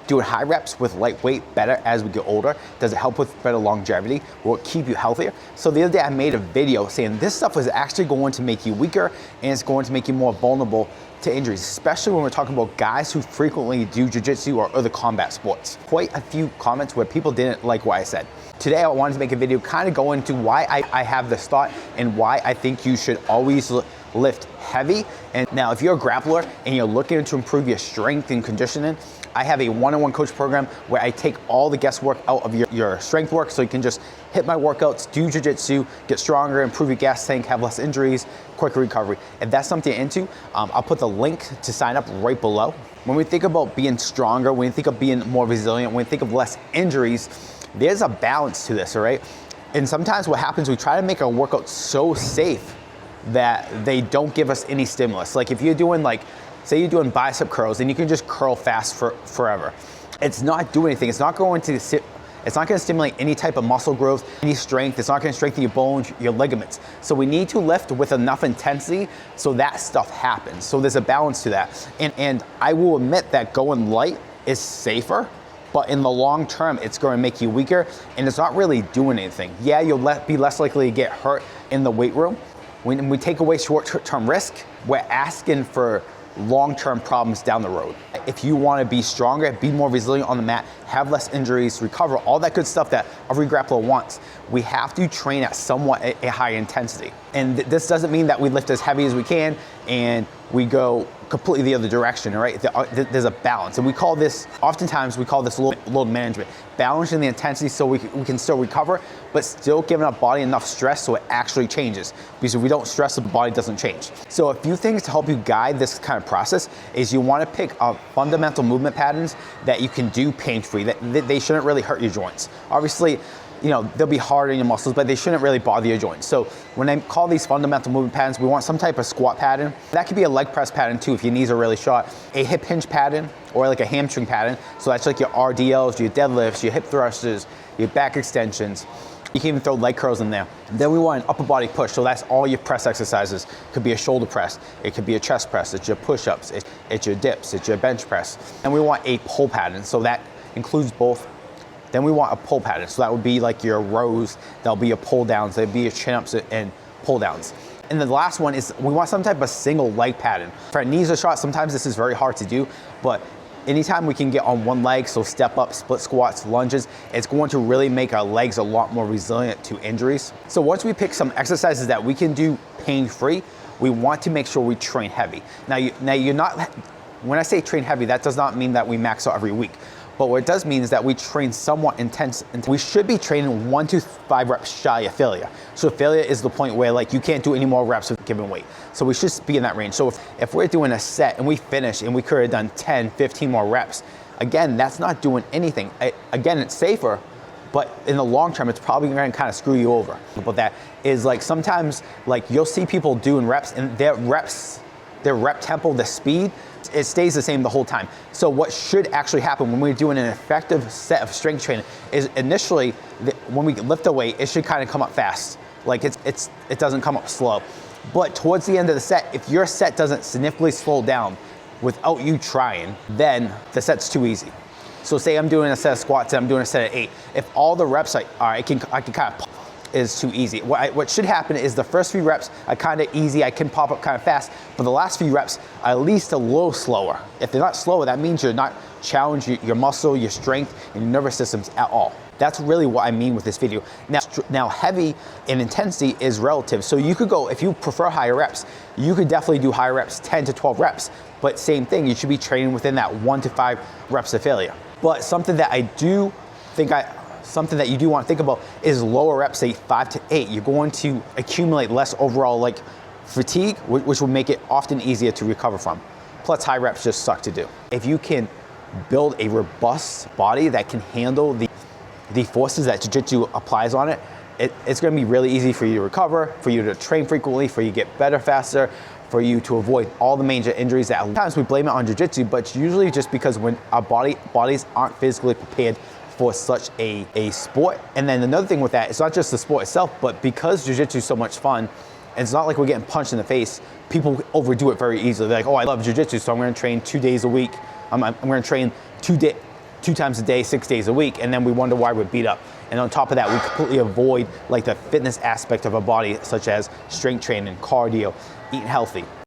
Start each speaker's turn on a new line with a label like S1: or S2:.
S1: doing high reps with lightweight better as we get older? Does it help with better longevity? Will it keep you healthier? So the other day I made a video saying this stuff is actually going to make you weaker and it's going to make you more vulnerable to injuries, especially when we're talking about guys who frequently do jiu-jitsu or other combat sports. Quite a few comments where people didn't like what I said. Today I wanted to make a video kind of go into why I have this thought and why I think you should always lift heavy. And now if you're a grappler and you're looking to improve your strength and conditioning, I have a one-on-one coach program where I take all the guesswork out of your strength work so you can just hit my workouts, do jiu-jitsu, get stronger, improve your gas tank, have less injuries, quicker recovery. If that's something you're into, I'll put the link to sign up right below. When we think about being stronger, when we think of being more resilient, when we think of less injuries, there's a balance to this, all right? And sometimes what happens, we try to make our workouts so safe that they don't give us any stimulus. Like if you're doing say you're doing bicep curls and you can just curl fast forever. It's not doing anything. It's not going to stimulate any type of muscle growth, any strength. It's not going to strengthen your bones, your ligaments. So we need to lift with enough intensity so that stuff happens. So there's a balance to that. And I will admit that going light is safer, but in the long term, it's going to make you weaker and it's not really doing anything. Yeah, you'll be less likely to get hurt in the weight room. When we take away short-term risk, we're asking for long-term problems down the road. If you want to be stronger, be more resilient on the mat, have less injuries, recover, all that good stuff that every grappler wants, we have to train at somewhat a high intensity. And this doesn't mean that we lift as heavy as we can and we go completely the other direction, right? There's a balance. And oftentimes we call this load management, balancing the intensity so we can still recover, but still giving our body enough stress so it actually changes. Because if we don't stress, the body doesn't change. So a few things to help you guide this kind of process is you want to pick fundamental movement patterns that you can do pain-free, that they shouldn't really hurt your joints. Obviously, they'll be hard on your muscles, but they shouldn't really bother your joints. So when I call these fundamental movement patterns, we want some type of squat pattern. That could be a leg press pattern too if your knees are really short. A hip hinge pattern or like a hamstring pattern. So that's like your RDLs, your deadlifts, your hip thrusters, your back extensions. You can even throw leg curls in there. Then we want an upper body push. So that's all your press exercises. It could be a shoulder press. It could be a chest press. It's your push-ups. It's your dips. It's your bench press. And we want a pull pattern. So that includes both. Then we want a pull pattern. So that would be like your rows, there'll be your pull downs, there'll be your chin ups and pull downs. And the last one is we want some type of single leg pattern. If our knees are short, sometimes this is very hard to do, but anytime we can get on one leg, so step up, split squats, lunges, it's going to really make our legs a lot more resilient to injuries. So once we pick some exercises that we can do pain-free, we want to make sure we train heavy. Now you're not, when I say train heavy, that does not mean that we max out every week. But what it does mean is that we train somewhat intense. We should be training 1 to 5 reps shy of failure. So failure is the point where you can't do any more reps with given weight. So we should be in that range. So if we're doing a set and we finish and we could have done 10, 15 more reps, again, that's not doing anything. Again, it's safer, but in the long term, it's probably going to kind of screw you over. But that is sometimes you'll see people doing reps and their rep tempo, the speed, it stays the same the whole time. So what should actually happen when we're doing an effective set of strength training is initially, when we lift a weight, it should kind of come up fast. It doesn't come up slow. But towards the end of the set, if your set doesn't significantly slow down without you trying, then the set's too easy. So say I'm doing a set of squats and I'm doing a set of 8. If all the reps I can kind of is too easy. What should happen is the first few reps are kind of easy, I can pop up kind of fast, but the last few reps are at least a little slower. If they're not slower, that means you're not challenging your muscle, your strength, and your nervous systems at all. That's really what I mean with this video. Now heavy in intensity is relative. So you could go, if you prefer higher reps, you could definitely do higher reps, 10 to 12 reps. But same thing, you should be training within that 1 to 5 reps of failure. But something that you do want to think about is lower reps, say 5 to 8. You're going to accumulate less overall fatigue, which will make it often easier to recover from. Plus high reps just suck to do. If you can build a robust body that can handle the forces that jiu-jitsu applies on it, it's going to be really easy for you to recover, for you to train frequently, for you to get better faster, for you to avoid all the major injuries that sometimes we blame it on jiu-jitsu, but it's usually just because when our bodies aren't physically prepared for such a sport. And then another thing with that, it's not just the sport itself, but because jiu-jitsu is so much fun, and it's not like we're getting punched in the face, people overdo it very easily. They're like, oh, I love jiu-jitsu, so I'm gonna train 2 days a week. I'm gonna train 2 times a day, 6 days a week, and then we wonder why we're beat up. And on top of that, we completely avoid like the fitness aspect of our body, such as strength training, cardio, eating healthy.